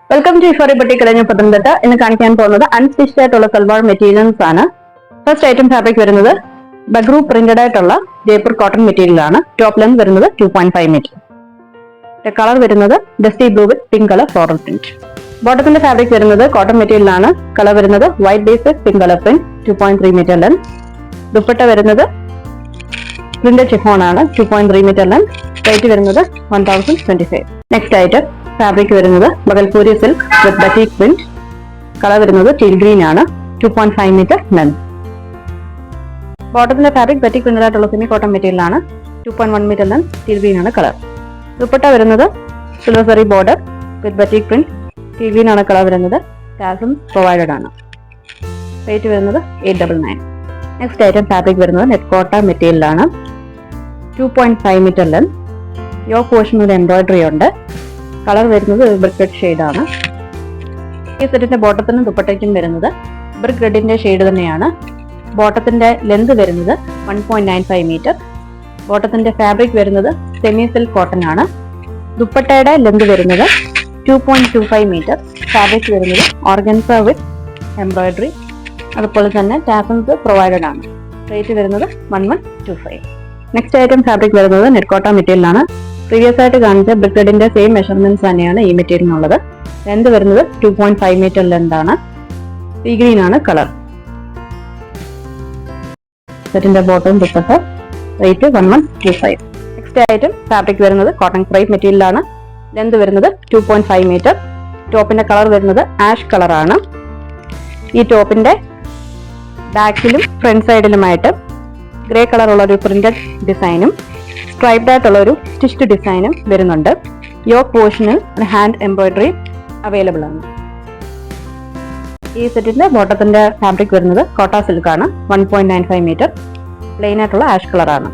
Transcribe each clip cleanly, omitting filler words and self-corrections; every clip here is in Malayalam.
വെൽക്കം ടു ഇഫോറി ബുട്ടീക് കഴിഞ്ഞ പത്തനംതിട്ട. ഇന്ന് കാണിക്കാൻ പോകുന്നത് അൺസ്റ്റിച്ച്ഡ് ആയിട്ടുള്ള സൽവാർ മെറ്റീരിയൽസ് ആണ്. ഫസ്റ്റ് ഐറ്റം ഫാബ്രിക് വരുന്നത് ബഗ്രു പ്രിന്റഡ് ആയിട്ടുള്ള ജയ്പൂർ കോട്ടൺ മെറ്റീരിയൽ ആണ്. ടോപ്പ് ലെങ്ത് വരുന്നത് 2.5 മീറ്റർ. കളർ വരുന്നത് dusty blue with pink colour floral print. ബോട്ടത്തിന്റെ ഫാബ്രിക് വരുന്നത് കോട്ടൺ മെറ്റീരിയൽ ആണ്. കളർ വരുന്നത് white base with pink colour print, 2.3 metre length. Dupatta വരുന്നത് പ്രിന്റഡ് ഷിഫോൺ ആണ്, 2.3 മീറ്റർ ലെങ്ത്. റേറ്റ് വരുന്നത് 1025. നെക്സ്റ്റ് ഐറ്റം ഫാബ്രിക് വരുന്നത് Bhagalpuri silk with batik print. Colour വരുന്നത് ടീൽ ഗ്രീൻ ആണ്, 2.5 മീറ്റർ ലെങ്ത്. ബോട്ടത്തിന്റെ ഫാബ്രിക് ബറ്റീക് പ്രിന്റഡ് ആയിട്ടുള്ള സെമി കോട്ടൺ മെറ്റീരിയൽ ആണ്, 2.1 മീറ്റർ ലെങ്ത്. ടീൽ ഗ്രീൻ ആണ് കളർ. ദുപ്പട്ട വരുന്നത് silver zari border with batik print, teal green ആണ് കളർ വരുന്നത്. ടാസൽ പ്രൊവൈഡഡ് ആണ്. റേറ്റ് വരുന്നത് 899. നെക്സ്റ്റ് ഐറ്റം ഫാബ്രിക് വരുന്നത് നെറ്റ് കോട്ട മെറ്റീരിയൽ ആണ്, 2.5 മീറ്റർ ലെങ്ത്. യോക്ക് പോർഷനിൽ എംബ്രോയിഡറി ഉണ്ട്. കളർ വരുന്നത് ബ്രിക്ക് റെഡ് ഷെയ്ഡാണ്. ഈ സെറ്റിന്റെ ബോട്ടത്തിനും ദുപ്പട്ടയ്ക്കും വരുന്നത് ബ്രിക്ക് റെഡിന്റെ ഷെയ്ഡ് തന്നെയാണ്. ബോട്ടത്തിന്റെ ലെന്ത് വരുന്നത് 1.95 മീറ്റർ. ബോട്ടത്തിന്റെ ഫാബ്രിക് വരുന്നത് സെമി സിൽക്ക് കോട്ടൺ ആണ്. ദുപ്പട്ടയുടെ ലെന്ത് വരുന്നത് 2.25 മീറ്റർ. ഫാബ്രിക് വരുന്നത് ഓർഗൻസ വിത്ത് എംബ്രോയിഡറി, അതുപോലെ തന്നെ ടാസൽസ് പ്രൊവൈഡഡ് ആണ്. റേറ്റ് വരുന്നത് 1125. നെക്സ്റ്റ് ഐറ്റം ഫാബ്രിക് വരുന്നത് നെറ്റ് കോട്ട മെറ്റീരിയൽ ആണ്. പ്രീവിയസ് ആയിട്ട് കാണിച്ച ബ്രിക്ക് റെഡിന്റെ സെയിം മെഷർമെന്റ്സ് തന്നെയാണ് ഈ മെറ്റീരിയലിനുള്ളത്. ലെന്ത് വരുന്നത് 2.5 മീറ്റർ ലെന്ത് ആണ്. സീ ഗ്രീൻ ആണ് കളർ. സെറ്റിന്റെ bottom dupatta. Rate 1125. Next item fabric വരുന്നത് കോട്ടൺ ക്രേപ്പ് മെറ്റീരിയൽ ആണ്. ലെന്ത് വരുന്നത് 2.5 മീറ്റർ. ടോപ്പിന്റെ കളർ വരുന്നത് ആഷ് കളർ ആണ്. ഈ ടോപ്പിന്റെ ബാക്കിലും ഫ്രണ്ട് സൈഡിലുമായിട്ട് ഗ്രേ കളർ ഉള്ള ഒരു പ്രിന്റഡ് ഡിസൈനും സ്ട്രൈപ്ഡ് ആയിട്ടുള്ള ഒരു സ്റ്റിച്ച്ഡ് ഡിസൈനും വരുന്നുണ്ട്. യോക്ക് പോർഷനിൽ ഒരു ഹാൻഡ് എംബ്രോയിഡറി അവൈലബിൾ ആണ്. ഈ സെറ്റിന്റെ ബോട്ടത്തിന്റെ ഫാബ്രിക് വരുന്നത് കോട്ട സിൽക്ക് ആണ്, 1.95 മീറ്റർ. പ്ലെയിൻ ആയിട്ടുള്ള ആഷ് കളർ ആണ്.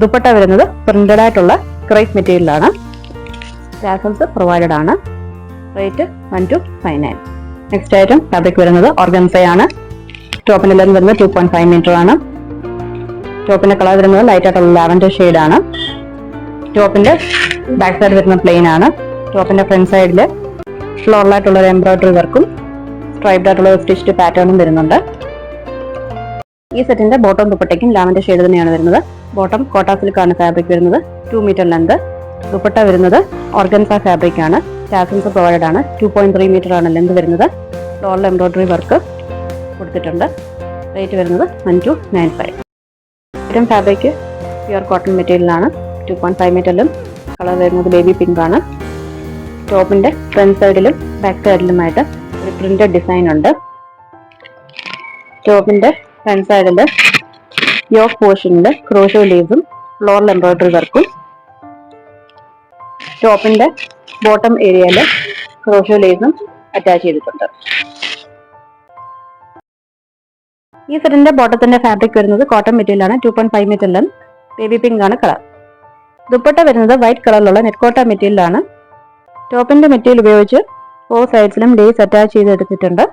ദുപ്പട്ട വരുന്നത് പ്രിന്റഡ് ആയിട്ടുള്ള ക്രേപ്പ് മെറ്റീരിയൽ ആണ്. ടാസൽസ് പ്രൊവൈഡഡ് ആണ്. റേറ്റ് 1259. നെക്സ്റ്റ് ഐറ്റം ഫാബ്രിക് വരുന്നത് ഓർഗൻസ ആണ്. ടോപ്പിന്റെ ലെങ്ത് വരുന്നത് 2.5 മീറ്റർ ആണ്. ടോപ്പിന്റെ കളർ വരുന്നത് ലൈറ്റ് ആയിട്ടുള്ള ലാവൻഡർ ഷെയ്ഡ് ആണ്. ടോപ്പിന്റെ ബാക്ക് സൈഡ് വരുന്നത് പ്ലെയിൻ ആണ്. ടോപ്പിന്റെ ഫ്രണ്ട് സൈഡിൽ ഫ്ലോറൽ ആയിട്ടുള്ള ഒരു എംബ്രോയിഡറി വർക്കും സ്ട്രൈപ്ഡ് ആയിട്ടുള്ള സ്റ്റിച്ച്ഡ് പാറ്റേണും വരുന്നുണ്ട്. ഈ സെറ്റിന്റെ ബോട്ടം ദുപ്പട്ടയ്ക്കും ലാവൻഡർ ഷെയ്ഡ് തന്നെയാണ് വരുന്നത്. ബോട്ടം കോട്ട സിൽക്ക് ആണ് ഫാബ്രിക് വരുന്നത്, 2 മീറ്റർ ലെങ്ത്. ദുപ്പട്ട വരുന്നത് ഓർഗൻസ ഫാബ്രിക് ആണ്. ടാസൽസ് പ്രൊവൈഡഡ് ആണ്. 2.3 മീറ്റർ ആണ് ലെങ്ത് വരുന്നത്. ഫ്ലോറൽ എംബ്രോയിഡറി വർക്ക് കൊടുത്തിട്ടുണ്ട്. റേറ്റ് വരുന്നത് 1295. Item fabric pure cotton material ആണ്, 2.5 മീറ്ററിലും. കളർ വരുന്നത് ബേബി പിങ്ക് ആണ്. ടോപ്പിന്റെ ഫ്രണ്ട് സൈഡിലും ബാക്ക് സൈഡിലുമായിട്ട് ഒരു പ്രിന്റഡ് ഡിസൈൻ ഉണ്ട്. ടോപ്പിന്റെ ഫ്രണ്ട് സൈഡിൽ യോക്ക് പോർഷനിൽ ക്രോഷോ ലീവ്സും ഫ്ലോറൽ എംബ്രോയിഡറി വർക്കും. ടോപ്പിന്റെ ബോട്ടം ഏരിയയിൽ ക്രോഷോ ലീവ്സും അറ്റാച്ച് ചെയ്തിട്ടുണ്ട്. ഈ സെറ്റിന്റെ ബോട്ടത്തിന്റെ ഫാബ്രിക് വരുന്നത് കോട്ടൺ മെറ്റീരിയൽ ആണ്, 2.5 മീറ്റർ ലെങ്ത്. ബേബി പിങ്ക് ആണ് കളർ. ദുപ്പട്ട വരുന്നത് വൈറ്റ് കളറിലുള്ള നെറ്റ് കോട്ട മെറ്റീരിയൽ ആണ്. ടോപ്പിന്റെ മെറ്റീരിയൽ ഉപയോഗിച്ച് 4 സൈഡ്സിലും ലേസ് അറ്റാച്ച് ചെയ്തെടുത്തിട്ടുണ്ട്.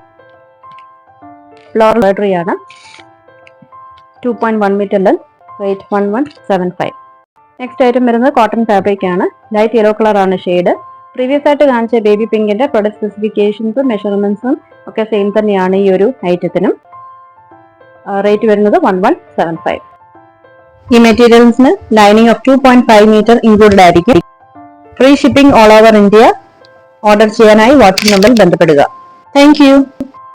ഫ്ലോറൽ എംബ്രോയിഡറി ആണ്, 2.1 metre length. Rate 1175. Next item വരുന്നത് കോട്ടൺ ഫാബ്രിക് ആണ്. ലൈറ്റ് യെല്ലോ കളർ ആണ് ഷെയ്ഡ്. പ്രീവിയസ് ആയിട്ട് കാണിച്ച ബേബി പിങ്കിന്റെ പ്രൊഡക്റ്റ് സ്പെസിഫിക്കേഷൻസും മെഷർമെന്റ്സും ഒക്കെ സെയിം തന്നെയാണ് ഈ ഒരു ഐറ്റത്തിനും. റേറ്റ് വരുന്നത് 1175. ഈ മെറ്റീരിയൽസിന് ലൈനിങ് ഓഫ് 2.5 മീറ്റർ ഇൻക്ലൂഡഡ് ആയിരിക്കും. Free shipping all over India. Order ചെയ്യാനായി വാട്സ്ആപ്പ് നമ്പറിൽ ബന്ധപ്പെടുക. Thank you.